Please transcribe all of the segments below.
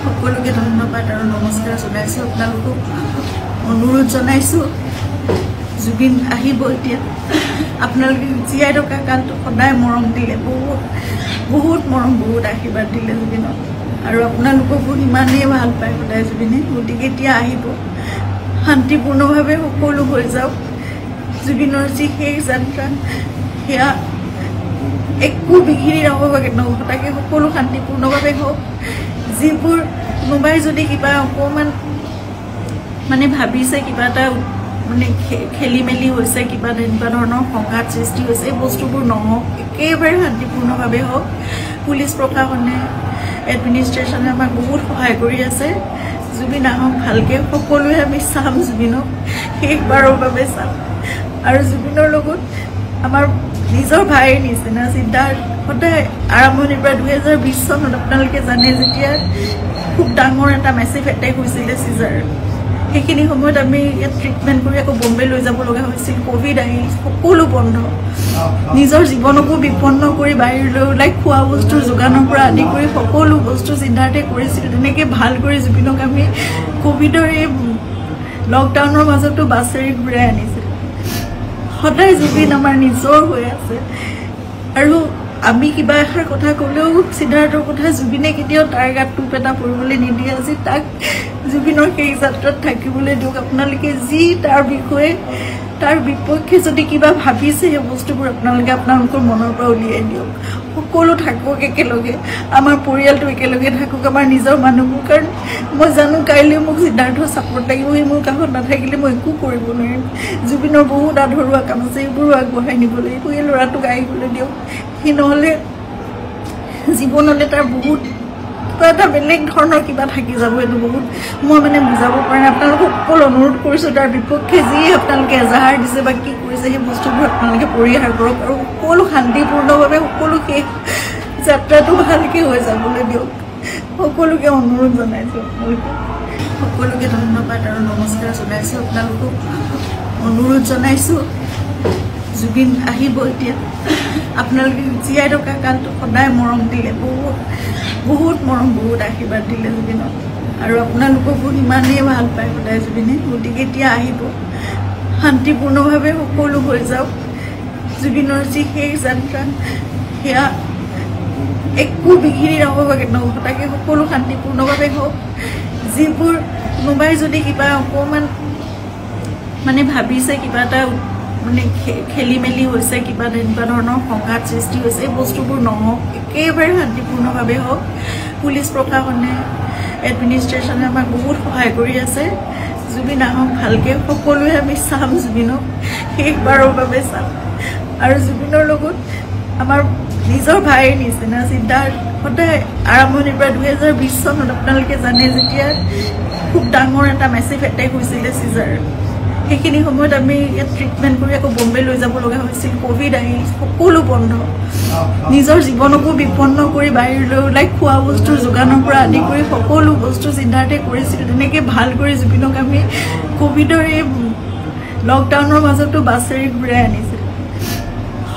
সকলোকে ধন্যবাদ আৰু নমস্কাৰ জনাইছো। আপোনালোকক অনুৰোধ জনাইছো, জুবিন আহিব এতিয়া। আপোনালোকে জীয়াই থকা কালটো সদায় মৰম দিলে, বহুত মৰম, বহুত আশীৰ্বাদ দিলে জুবিনক, আৰু আপোনালোককো ইমানেই ভাল পায় সদায় জুবিনে। গতিকে এতিয়া আহিব, শান্তিপূৰ্ণভাৱে সকলো হৈ যাওক। জুবিনৰ যি শেষ যাত্ৰা, সেয়া একো বিঘিনি নহ'বগৈ, নঘটাকৈ সকলো শান্তিপূৰ্ণভাৱে হওক। যিবোৰ কোনোবাই যদি কিবা অকণমান মানে ভাবিছে, কিবা এটা মানে খেলি মেলি হৈছে, কিবা তেনেকুৱা ধৰণৰ সংঘাত সৃষ্টি হৈছে, এই বস্তুবোৰ নহওক, একেবাৰে শান্তিপূৰ্ণভাৱে হওক। পুলিচ প্ৰশাসনে, এডমিনিষ্ট্ৰেশ্যনে আমাক বহুত সহায় কৰি আছে। জুবিন আহক ভালকৈ, সকলোৱে আমি চাম জুবিনক, শেষবাৰৰ বাবে চাম। আৰু জুবিনৰ লগত আমাৰ নিজৰ ভাইৰ নিচিনা চিন্তা সদায় আৰম্ভণিৰ পৰা 2020 চনত আপোনালোকে জানে, যেতিয়া খুব ডাঙৰ এটা মেচিভ এটেক হৈছিলে চিজাৰ, সেইখিনি সময়ত আমি ইয়াত ট্ৰিটমেণ্ট কৰি আকৌ বম্বে লৈ যাব লগা হৈছিল। ক'ভিড আহিল, সকলো বন্ধ, নিজৰ জীৱনকো বিপন্ন কৰি বাহিৰলৈ ওলাই খোৱা বস্তুৰ যোগানৰ পৰা আদি কৰি সকলো বস্তু চিন্তাতে কৰিছিল। তেনেকৈ ভাল কৰি জুবিনক আমি ক'ভিডৰ এই লকডাউনৰ মাজতো বাছেৰে ঘূৰাই আনিছিল। সদায় জুবিন আমাৰ নিজৰ হৈ আছে, আৰু আমি কিবা এষাৰ কথা ক'লেও সিদ্ধাৰ্থৰ কথা জুবিনে কেতিয়াও তাৰ গাত টোপ এটা পৰিবলৈ নিদিয়ে। আজি তাক জুবিনৰ সেই যাত্ৰাত থাকিবলৈ দিয়ক। আপোনালোকে যি তাৰ বিষয়ে, তাৰ বিপক্ষে যদি কিবা ভাবিছে, সেই বস্তুবোৰ আপোনালোকে আপোনালোকৰ মনৰ পৰা উলিয়াই দিয়ক। সকলো থাকক একেলগে, আমাৰ পৰিয়ালটো একেলগে থাকক, আমাৰ নিজৰ মানুহবোৰ। কাৰণ মই জানো কাইলৈ মোক সিদ্ধাৰ্থৰ ছাপোৰ্ট লাগিব, সি মোৰ কাষত নাথাকিলে মই একো কৰিব নোৱাৰিম। জুবিনৰ বহুত আধৰুৱা কাম আছে, এইবোৰো আগবঢ়াই নিব লাগিব। এই ল'ৰাটোক আহিবলৈ দিয়ক, সি নহ'লে জীৱনলৈ তাৰ বহুত কিবা এটা বেলেগ ধৰণৰ কিবা থাকি যাব। এইটো বহুত মই মানে বুজাব পৰা নাই। আপোনালোকক সকলো অনুৰোধ কৰিছোঁ, তাৰ বিপক্ষে যি আপোনালোকে এজাহাৰ দিছে বা কি কৰিছে, সেই বস্তুবোৰ আপোনালোকে পৰিহাৰ কৰক, আৰু সকলো শান্তিপূৰ্ণভাৱে সকলো শেষ যাত্ৰাটো ভালকৈ হৈ যাবলৈ দিয়ক। সকলোকে অনুৰোধ জনাইছোঁ, সকলোকে ধন্যবাদ আৰু নমস্কাৰ জনাইছোঁ। আপোনালোকক অনুৰোধ জনাইছোঁ, জুবিন আহিব এতিয়া। আপোনালোকে জীয়াই থকা কালটো সদায় মৰম দিলে, বহুত মৰম, বহুত আশীৰ্বাদ দিলে জুবিনক, আৰু আপোনালোককো ইমানেই ভাল পায় সদায় জুবিনে। গতিকে এতিয়া আহিব, শান্তিপূৰ্ণভাৱে সকলো হৈ যাওক। জুবিনৰ যি শেষ যাত্ৰা, সেয়া একো বিঘিনি নহ'বগৈ, নঘটাকৈ সকলো শান্তিপূৰ্ণভাৱে হওক। যিবোৰ কোনোবাই যদি কিবা অকণমান মানে ভাবিছে, কিবা এটা মানে খেলি মেলি হৈছে, কিবা তেনেকুৱা ধৰণৰ সংঘাত সৃষ্টি হৈছে, এই বস্তুবোৰ নহওক, একেবাৰে শান্তিপূৰ্ণভাৱে হওক। পুলিচ প্ৰশাসনে, এডমিনিষ্ট্ৰেশ্যনে আমাক বহুত সহায় কৰি আছে। জুবিন আহক ভালকৈ, সকলোৱে আমি চাম জুবিনক, শেষবাৰৰ বাবে চাম। আৰু জুবিনৰ লগত আমাৰ নিজৰ ভাইৰ নিচিনা চিন্তা সদায় আৰম্ভণিৰ পৰা 2020 চনত আপোনালোকে জানে, যেতিয়া খুব ডাঙৰ এটা মেচিভ এটেক হৈছিলে চিজাৰ, সেইখিনি সময়ত আমি ইয়াত ট্ৰিটমেণ্ট কৰি আকৌ বম্বে লৈ যাব লগা হৈছিল। ক'ভিড আহিল, সকলো বন্ধ, নিজৰ জীৱনকো বিপন্ন কৰি বাহিৰলৈ ওলাই খোৱা বস্তুৰ যোগানৰ পৰা আদি কৰি সকলো বস্তু চিন্তাতে কৰিছিল। তেনেকৈ ভাল কৰি জুবিনক আমি ক'ভিডৰ এই লকডাউনৰ মাজতো বাছেৰে ঘূৰাই আনিছিল।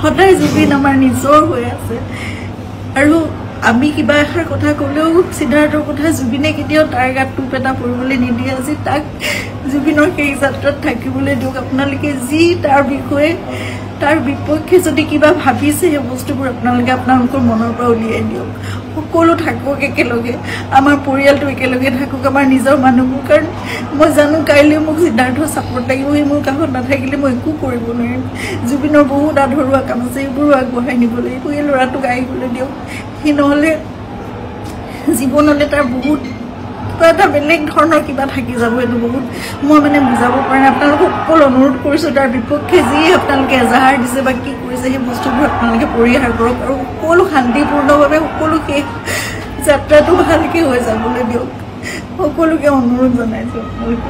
সদায় জুবিন আমাৰ নিজৰ হৈ আছে, আৰু আমি কিবা এষাৰ কথা ক'লেও সিদ্ধাৰ্থৰ কথা জুবিনে কেতিয়াও তাৰ গাত টোপ এটা পৰিবলৈ নিদিয়ে। আজি তাক জুবিনৰ সেই যাত্ৰাত থাকিবলৈ দিয়ক। আপোনালোকে যি তাৰ বিষয়ে, তাৰ বিপক্ষে যদি কিবা ভাবিছে, সেই বস্তুবোৰ আপোনালোকে আপোনালোকৰ মনৰ পৰা উলিয়াই দিয়ক। সকলো থাকক একেলগে, আমাৰ পৰিয়ালটো একেলগে থাকক, আমাৰ নিজৰ মানুহবোৰ। কাৰণ মই জানো কাইলৈ মোক সিদ্ধাৰ্থৰ ছাপোৰ্ট লাগিব, সি মোৰ কাষত নাথাকিলে মই একো কৰিব নোৱাৰিম। জুবিনৰ বহুত আধৰুৱা কাম আছে, এইবোৰো আগবঢ়াই নিব লাগিব। এই ল'ৰাটোক আহিবলৈ দিয়ক, সি নহ'লে জীৱনলৈ তাৰ বহুত কিবা এটা বেলেগ ধৰণৰ কিবা থাকি যাব। এইটো বহুত মই মানে বুজাব পৰা নাই। আপোনালোকক সকলো অনুৰোধ কৰিছোঁ, তাৰ বিপক্ষে যি আপোনালোকে এজাহাৰ দিছে বা কি কৰিছে, সেই বস্তুবোৰ আপোনালোকে পৰিহাৰ কৰক, আৰু সকলো শান্তিপূৰ্ণভাৱে সকলো শেষ যাত্ৰাটো ভালকৈ হৈ যাবলৈ দিয়ক। সকলোকে অনুৰোধ জনাইছোঁ আপোনালোকে।